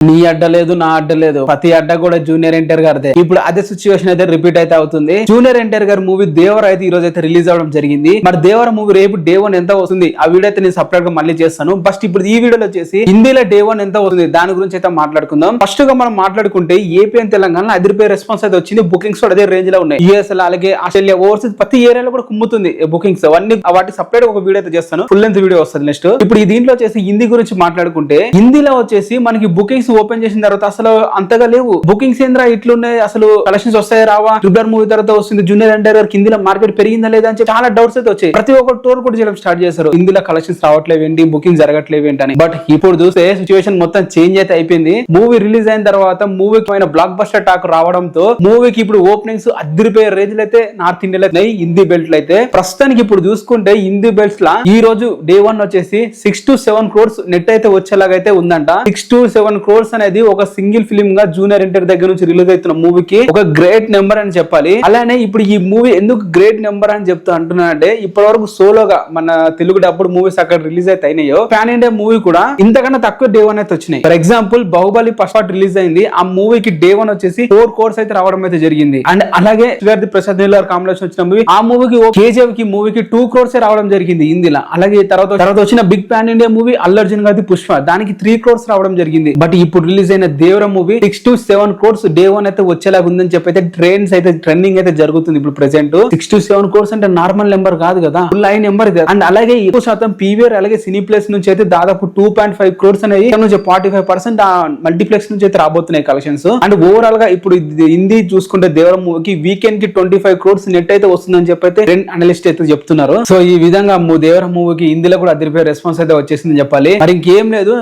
నీ అడ్డ లేదు నా అడ్డ లేదు, ప్రతి అడ్డ కూడా జూనియర్ ఎన్టీఆర్ గారిదే. ఇప్పుడు అదే సిచ్యువేషన్ అయితే రిపీట్ అయితే అవుతుంది. జూనియర్ ఎన్టీఆర్ గారి మూవీ దేవర అయితే ఈ రోజు అయితే రిలీజ్ అవ్వడం జరిగింది. మరి దేవర మూవీ రేపు డే 1 ఎంత వస్తుంది ఆ వీడియో అయితే నేను సపరేట్ గా మళ్ళీ చేస్తాను. ఫస్ట్ ఇప్పుడు ఈ వీడియోలో వచ్చేసి హిందీలో డే 1 ఎంత వస్తుంది దాని గురించి అయితే మాట్లాడుకుందాం. ఫస్ట్ గా మనం మాట్లాడుకుంటే ఏపీ అండ్ తెలంగాణ అదిరిపోయే రెస్పాన్స్ అయితే వచ్చింది. బుకింగ్స్ కూడా అదే రేంజ్ లో ఉన్నాయి. యూఎస్ అలాగే ఆస్ట్రేలియా ఓవర్సీస్ ప్రతి ఏరియాలో కూడా కుమ్ముతుంది బుకింగ్స్. అవన్నీ వాటి సపరేట్ ఒక వీడియో అయితే చేస్తాను. ఫుల్ లెంత్ వీడియో వస్తుంది నెక్స్ట్. ఇప్పుడు ఈ దీంట్లో వచ్చేసి హిందీ గురించి మాట్లాడుకుంటే హిందీలో వచ్చేసి మనకి బుకింగ్స్ ఓపెన్ చేసిన తర్వాత అసలు అంతగా లేవు. బుకింగ్స్ ఏంద్రా ఇట్లున్నాయి, అసలు కలెక్షన్స్ వస్తాయి రావా, ట్రిపులర్ మూవీ తర్వాత వస్తుంది జూనియర్ ఎన్టీఆర్ గారు హిందీలో మార్కెట్ పెరిగిందా లేదా అని చాలా డౌట్స్ అయితే వచ్చాయి. ప్రతి ఒక్క టోర్ కూడా చేయడం స్టార్ట్ చేశారు. హిందీలో కలెక్షన్స్ రావట్లేదు ఏంటి, బుకింగ్ జరగట్లేదు ఏంటని. బట్ ఇప్పుడు చూస్తే సిచువేషన్ మొత్తం చేంజ్ అయితే అయిపోయింది. మూవీ రిలీజ్ అయిన తర్వాత మూవీకి అయిన బ్లాక్ బస్టర్ టాక్ రావడంతో మూవీకి ఇప్పుడు ఓపెనింగ్స్ అదిరిపోయే రేంజ్ అయితే నార్త్ ఇండియాలో హిందీ బెల్ట్ అయితే ప్రస్తుతానికి ఇప్పుడు చూసుకుంటే హిందీ బెల్ట్స్ లా ఈ రోజు డే 1 వచ్చేసి 6 to 7 crores నెట్ అయితే వచ్చేలాగైతే ఉందంట. 6 to 7 crores అనేది ఒక సింగిల్ ఫిల్మ్ గా జూనియర్ ఎన్టీఆర్ దగ్గర నుంచి రిలీజ్ అవుతున్న మూవీకి ఒక గ్రేట్ నెంబర్ అని చెప్పాలి. అలానే ఇప్పుడు ఈ మూవీ ఎందుకు గ్రేట్ నెంబర్ అని చెప్తూ అంటున్నానంటే ఇప్పటి వరకు సోలోగా మన తెలుగు డబ్బుడు మూవీస్ అక్కడ రిలీజ్ అయితే అయినాయో పాన్ ఇండియా మూవీ కూడా ఇంతకన్నా తక్కువ డే 1 అయితే వచ్చినాయి. For example Baahubali first part release అయింది. ఆ మూవీకి డే 1 వచ్చేసి 4 crores అయితే రావడం అయితే జరిగింది. అండ్ అలాగే ప్రసాద్ నీల్ కాంబినేషన్ వచ్చిన మూవీ ఆ మూవీకి కేజీఎఫ్ కి మూవీకి 2 crores రావడం జరిగింది హిందీలో. అలాగే తర్వాత వచ్చిన big pan India movie Allu Arjun గారి పుష్ప దానికి 3 crores రావడం జరిగింది. బట్ ఇప్పుడు రిలీజ్ అయిన దేవర మూవీ 6 to 7 crores డే 1 అయితే వచ్చేలాగా ఉందని చెప్పి అయితే ట్రెండింగ్ అయితే జరుగుతుంది ఇప్పుడు ప్రెసెంట్. 6 to 7 crores అంటే నార్మల్ నెంబర్ కాదు కదా, ఫుల్ హై నెంబర్ ఇది. అండ్ అలాగే ఎక్కువ శాతం పీవీఆర్ అలాగే సినీ ప్లేస్ నుంచి అయితే దాదాపు 2.5 crores అనేది 45% మల్టీప్లెక్స్ నుంచి అయితే రాబోతున్నాయి కలెక్షన్స్. అండ్ ఓవరాల్ గా ఇప్పుడు హిందీ చూసుకుంటే దేవర మూవీకి వీకెండ్ కి 25 crores నెట్ అయితే వస్తుందని చెప్పి అయితే ట్రెండ్ అనలిస్ట్ అయితే చెప్తున్నారు. సో ఈ విధంగా దేవర మూవీకి హిందీలో కూడా అదిరిపోయే రెస్పాన్స్ అయితే వచ్చేసిందని చెప్పాలి. మరి ఇంకేం లేదు,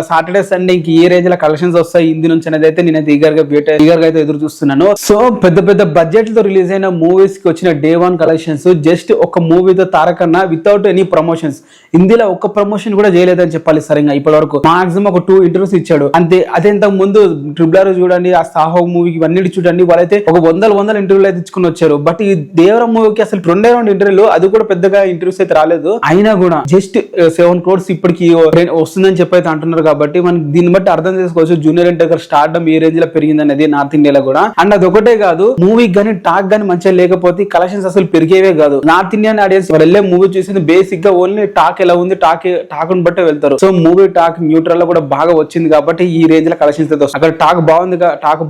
సాటర్డే సండే ఇంక ఏ రేంజ్ లో కలెక్షన్స్ వస్తాయి హిందీ నుంచి అనేది అయితే నేనైతే ఈగర్ గా అయితే ఎదురు చూస్తున్నాను. సో పెద్ద బడ్జెట్ తో రిలీజ్ అయిన మూవీస్ కి వచ్చిన డే 1 కలెక్షన్స్ జస్ట్ ఒక మూవీతో తారకన్నా వితౌట్ ఎనీ ప్రమోషన్స్ హిందీలో ఒక్క ప్రమోషన్ కూడా చేయలేదని చెప్పాలి. సరిగా ఇప్పటి వరకు మాక్సిమం ఒక 2 ఇంటర్వ్యూస్ ఇచ్చాడు అంతే. అదే ఇంతకు ముందు ట్రిపులర్ చూడండి, ఆ సాహో మూవీకి ఇవన్నీ చూడండి, వాళ్ళైతే ఒక వందల ఇంటర్వ్యూలు అయితే ఇచ్చుకుని వచ్చారు. బట్ ఈ దేవర మూవీకి అసలు 2 round ఇంటర్వ్యూలు అది కూడా పెద్దగా ఇంటర్వ్యూస్ అయితే రాలేదు. అయినా కూడా జస్ట్ 7 crores ఇప్పటికి వస్తుందని చెప్పి అయితే అంటున్నారు. కాబట్టి మనం దీన్ని బట్టి అర్థం చేసుకోవచ్చు జూనియర్ ఎన్టీఆర్ స్టార్డమ్ ఏ రేంజ్ లో పెరిగింది అనేది నార్త్ ఇండియాలో కూడా. అండ్ అది ఒకటే కాదు, మూవీ గానీ టాక్ గానీ మంచిగా లేకపోతే కలెక్షన్స్ అసలు పెరిగేవే కాదు. నార్త్ ఇండియన్ ఆడియన్స్ వెళ్ళే మూవీ చూసింది బేసిక్ గా ఓన్లీ టాక్ ఎలా ఉంది టాక్ బట్టే వెళ్తారు. సో మూవీ టాక్ న్యూట్రల్ లో కూడా బాగా వచ్చింది కాబట్టి ఈ రేంజ్ లో కలెక్షన్స్ అయితే వస్తాయి. అక్కడ టాక్ బాగుంది, టాక్